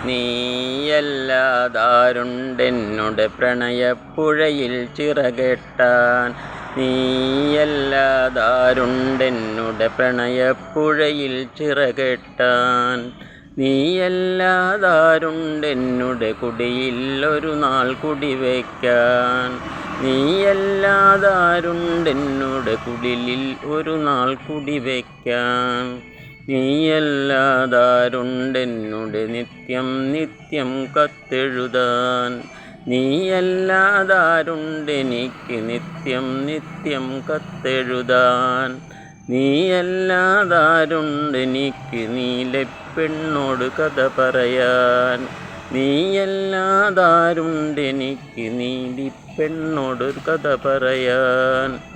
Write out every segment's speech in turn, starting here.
നീയല്ലാതാരുണ്ടെന്നുടെ പ്രണയപ്പുഴയിൽ ചിറകെട്ടാൻ. നീയല്ലാതാരുണ്ടെന്നുടെ പ്രണയപ്പുഴയിൽ ചിറകെട്ടാൻ. നീയല്ലാതാരുണ്ടെന്നുടെ കുടിയിൽ ഒരു നാൾ കുടിവയ്ക്കാൻ. നീയല്ലാതാരുണ്ടെന്നുടെ കുടിലിൽ ഒരു നാൾ കുടിവയ്ക്കാൻ. നീയല്ലാതാരുണ്ടെന്നുടെ നിത്യം നിത്യം കത്തെഴുതാൻ. നീയല്ലാതാരുണ്ടെനിക്ക് നിത്യം നിത്യം കത്തെഴുതാൻ. നീയല്ലാതാരുണ്ടെനിക്ക് നീലപ്പെണ്ണോട് കഥ പറയാൻ. നീയല്ലാതാരുണ്ടെനിക്ക് നീലിപ്പെണ്ണോട് കഥ പറയാൻ.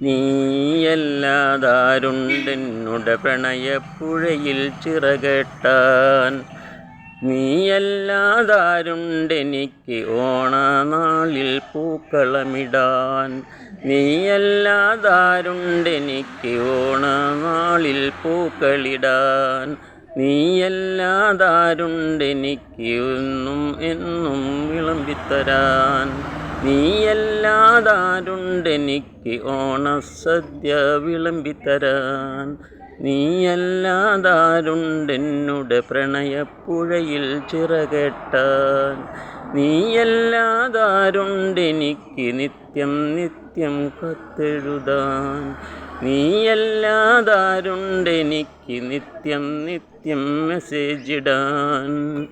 നീയല്ലാതാരുണ്ടെന്നുടെ പ്രണയപ്പുഴയിൽ ചിറകെട്ടാൻ. നീയല്ലാതാരുണ്ടെനിക്ക് ഓണനാളിൽ പൂക്കളമിടാൻ. നീയല്ലാതാരുണ്ടെനിക്ക് ഓണനാളിൽ പൂക്കളിടാൻ. നീയല്ലാതാരുണ്ടെനിക്ക് എന്നും എന്നും വിളമ്പിത്തരാൻ. നീയല്ലാതാരുണ്ടെനിക്ക് ഓണസദ്യ വിളമ്പിത്തരാൻ. നീയല്ലാതാരുണ്ടെന്നുടെ പ്രണയപ്പുഴയിൽ ചിറകെട്ടാൻ. നീയല്ലാതാരുണ്ടെനിക്ക് നിത്യം നിത്യം കത്തെഴുതാൻ. നീയല്ലാതാരുണ്ടെനിക്ക് നിത്യം നിത്യം മെസ്സേജിടാൻ.